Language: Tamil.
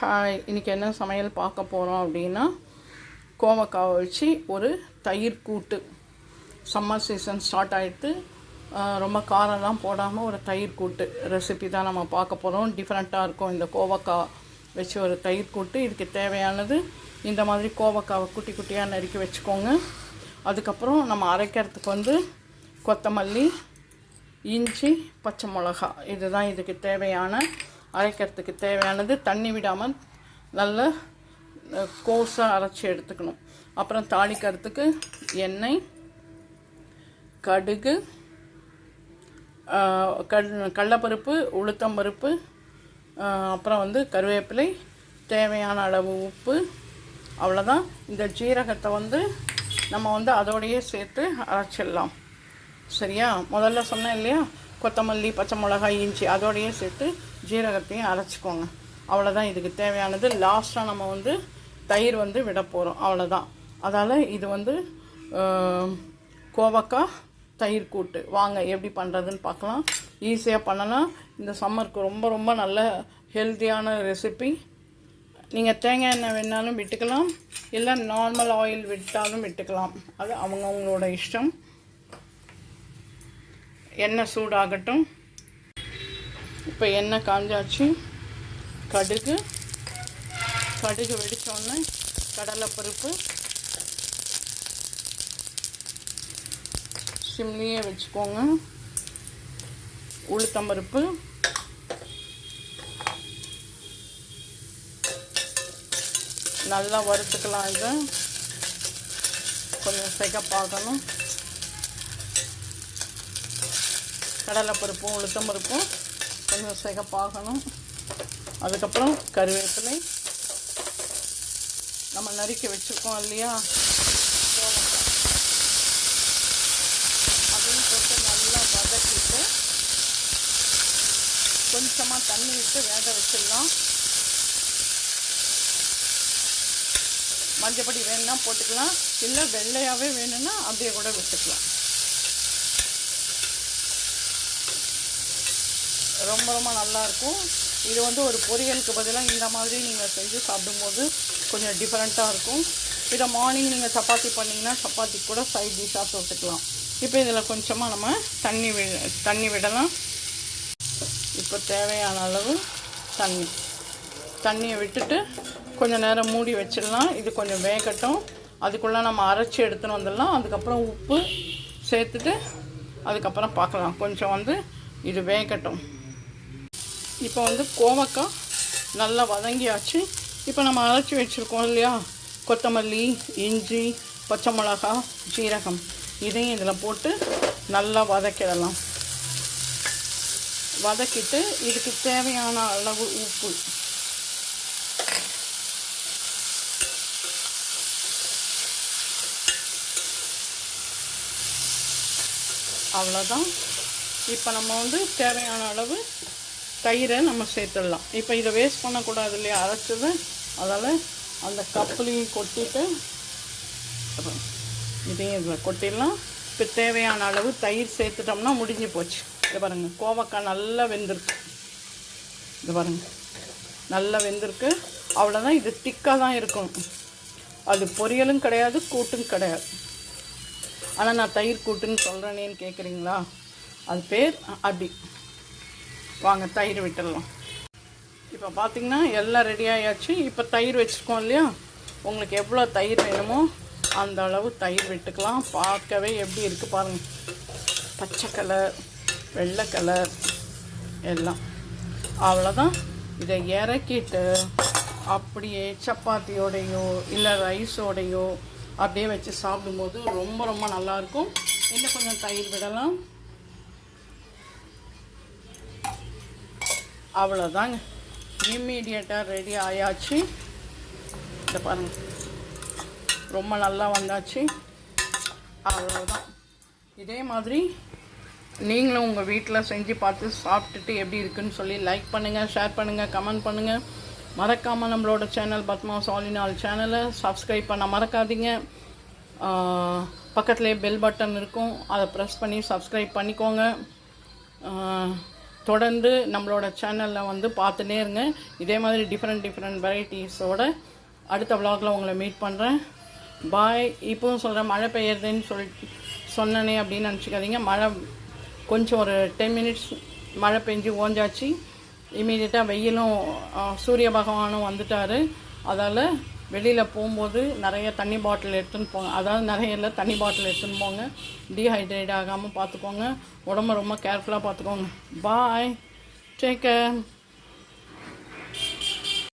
ஹாய், இன்றைக்கி என்ன சமையல் பார்க்க போகிறோம் அப்படின்னா, கோவக்காவை வச்சு ஒரு தயிர் கூட்டு. சம்மர் சீசன் ஸ்டார்ட் ஆகிடுது. ரொம்ப காரம்லாம் போடாமல் ஒரு தயிர் கூட்டு ரெசிபி தான் நம்ம பார்க்க போகிறோம். டிஃப்ரெண்ட்டாக இருக்கும் இந்த கோவக்காய் வச்சு ஒரு தயிர் கூட்டு. இதுக்கு தேவையானது இந்த மாதிரி கோவக்காவை குட்டி குட்டியாக நறுக்கி வச்சுக்கோங்க. அதுக்கப்புறம் நம்ம அரைக்கிறதுக்கு கொத்தமல்லி, இஞ்சி, பச்சை மிளகா, இதுதான் இதுக்கு தேவையான அரைக்கிறதுக்கு தேவையானது. தண்ணி விடாமல் நல்ல கோஸாக அரைச்சி எடுத்துக்கணும். அப்புறம் தாளிக்கிறதுக்கு எண்ணெய், கடுகு, கடலைப்பருப்பு, உளுத்தம்பருப்பு, அப்புறம் கருவேப்பிலை, தேவையான அளவு உப்பு, அவ்வளோதான். இந்த ஜீரகத்தை நம்ம அதோடையே சேர்த்து அரைச்சிடலாம். சரியா? முதல்ல சொன்னேன் இல்லையா, கொத்தமல்லி, பச்சை மிளகாய், இஞ்சி அதோடையே சேர்த்து ஜீரகத்தையும் அரைச்சிக்கோங்க. அவ்வளோதான் இதுக்கு தேவையானது. லாஸ்ட்டாக நம்ம தயிர் விட போகிறோம். அவ்வளோதான். அதால் இது கோவக்காய் தயிர் கூட்டு. வாங்க எப்படி பண்ணுறதுன்னு பார்க்கலாம். ஈஸியாக பண்ணலாம். இந்த சம்மருக்கு ரொம்ப ரொம்ப நல்ல ஹெல்த்தியான ரெசிபி. நீங்கள் தேங்காய் எண்ணெய் வேணாலும் விட்டுக்கலாம், இல்லை நார்மல் ஆயில் விட்டாலும் விட்டுக்கலாம். அது அவங்கவுங்களோட இஷ்டம். எண்ணெய் சூடாகட்டும். இப்போ எண்ணெய் காஞ்சாச்சு. கடுகு வெடித்தோடனே கடலைப்பருப்பு சிம்லியே வச்சுக்கோங்க. உளுத்தம்பருப்பு, நல்லா வறுத்துக்கலாம். இதை கொஞ்சம் சிகப்பாகணும். கடலைப்பருப்பும் உளுத்தம்பருப்பும் கொஞ்சம் சிகப்பாகணும். அதுக்கப்புறம் கருவேப்பிலை, நம்ம நறுக்கி வச்சுருக்கோம் இல்லையா, அதையும் போட்டு நல்லா வதக்கிட்டு கொஞ்சமாக தண்ணி விட்டு வேக வச்சிடலாம். மஞ்சப்பொடி வேணும்னா போட்டுக்கலாம், இல்லை வெள்ளையாகவே வேணும்னா அப்படியே கூட விட்டுக்கலாம். ரொம்ப ரொம்ப நல்லாயிருக்கும். இது ஒரு பொரியலுக்கு பதிலாக இந்த மாதிரி நீங்கள் செஞ்சு சாப்பிடும்போது கொஞ்சம் டிஃப்ரெண்ட்டாக இருக்கும். இதை மார்னிங் நீங்கள் சப்பாத்தி பண்ணிங்கன்னா சப்பாத்தி கூட சைட் டிஷ்ஷாக தொட்டுக்கலாம். இப்போ இதில் கொஞ்சமாக நம்ம தண்ணி விடலாம். இப்போ தேவையான அளவு தண்ணியை விட்டுட்டு கொஞ்சம் நேரம் மூடி வச்சிடலாம். இது கொஞ்சம் வேகட்டும். அதுக்குள்ளே நம்ம அரைச்சி எடுத்துன்னு வந்துடலாம். அதுக்கப்புறம் உப்பு சேர்த்துட்டு அதுக்கப்புறம் பார்க்கலாம். கொஞ்சம் இது வேகட்டும். இப்போ கோவக்காய் நல்லா வதங்கியாச்சு. இப்போ நம்ம அரைச்சி வச்சுருக்கோம் இல்லையா, கொத்தமல்லி, இஞ்சி, பச்சை மிளகா, ஜீரகம், இதையும் இதில் போட்டு நல்லா வதக்கிடலாம். வதக்கிட்டு இதுக்கு தேவையான அளவு உப்பு, அவ்வளோதான். இப்போ நம்ம தேவையான அளவு தயிரை நம்ம சேர்த்துடலாம். இப்போ இதை வேஸ்ட் பண்ணக்கூடாது இல்லையா, அரைச்சது. அதால் அந்த கப்புலையும் கொட்டிட்டு இதையும் இதில் கொட்டிடலாம். இப்போ தேவையான அளவு தயிர் சேர்த்துட்டோம்னா முடிஞ்சு போச்சு. இது பாருங்கள், கோவக்காய் நல்லா வெந்திருக்கு. இது பாருங்கள், நல்லா வெந்திருக்கு. அவ்வளோதான். இது திக்காக தான் இருக்கும். அது பொரியலும் கிடையாது, கூட்டும் கிடையாது. ஆனால் நான் தயிர் கூட்டுன்னு சொல்கிறேனேன்னு கேட்குறீங்களா, அது பேர் அப்படி. வாங்க தயிர் விட்டுடலாம். இப்போ பார்த்திங்கன்னா எல்லாம் ரெடி ஆகியாச்சு. இப்போ தயிர் வச்சுருக்கோம் இல்லையா, உங்களுக்கு எவ்வளோ தயிர் வேணுமோ அந்த அளவு தயிர் விட்டுக்கலாம். பார்க்கவே எப்படி இருக்குது பாருங்கள், பச்சை கலர், வெள்ளை கலர் எல்லாம். அவ்வளோதான். இதை இறக்கிட்டு அப்படியே சப்பாத்தியோடையோ இல்லை ரைஸோடையோ அப்படியே வச்சு சாப்பிடும்போது ரொம்ப ரொம்ப நல்லாயிருக்கும். இன்னும் கொஞ்சம் தயிர் விடலாம். அவ்வளோதாங்க, இம்மீடியட்டாக ரெடி ஆயாச்சு. இதை பாருங்கள், ரொம்ப நல்லா வந்தாச்சு. அவ்வளோதான். இதே மாதிரி நீங்களும் உங்கள் வீட்டில் செஞ்சு பார்த்து சாப்பிட்டுட்டு எப்படி இருக்குன்னு சொல்லி லைக் பண்ணுங்கள், ஷேர் பண்ணுங்கள், கமெண்ட் பண்ணுங்கள். மறக்காமல் நம்மளோட channel Padma's all in all சேனலை சப்ஸ்கிரைப் பண்ண மறக்காதீங்க. பக்கத்துலேயே பெல் பட்டன் இருக்கும், அதை ப்ரெஸ் பண்ணி சப்ஸ்கிரைப் பண்ணிக்கோங்க. தொடர்ந்து நம்மளோட சேனலில் வந்து பார்த்துனே இருங்க. இதே மாதிரி டிஃப்ரெண்ட் வெரைட்டிஸோட அடுத்த vlogல உங்களை மீட் பண்ணுறேன். பாய். இப்போவும் சொல்கிறேன், மழை பெய்யுறதுன்னு சொன்னனே அப்படின்னு நினச்சிக்காதீங்க. மழை கொஞ்சம் ஒரு 10 மினிட்ஸ் மழை பெஞ்சு ஓஞ்சாச்சு. இமீடியட்டாக வெயிலும் சூரிய பகவானும் வந்துட்டார். அதால் வெளியில் போகும்போது நிறைய தண்ணி பாட்டில் எடுத்துன்னு போங்க. அதாவது நிறைய இல்லை, தண்ணி பாட்டில் எடுத்துன்னு போங்க. டீஹைட்ரேட் ஆகாமல் பார்த்துக்கோங்க. உடம்ப ரொம்ப கேர்ஃபுல்லாக பார்த்துக்கோங்க. பாய். Take care.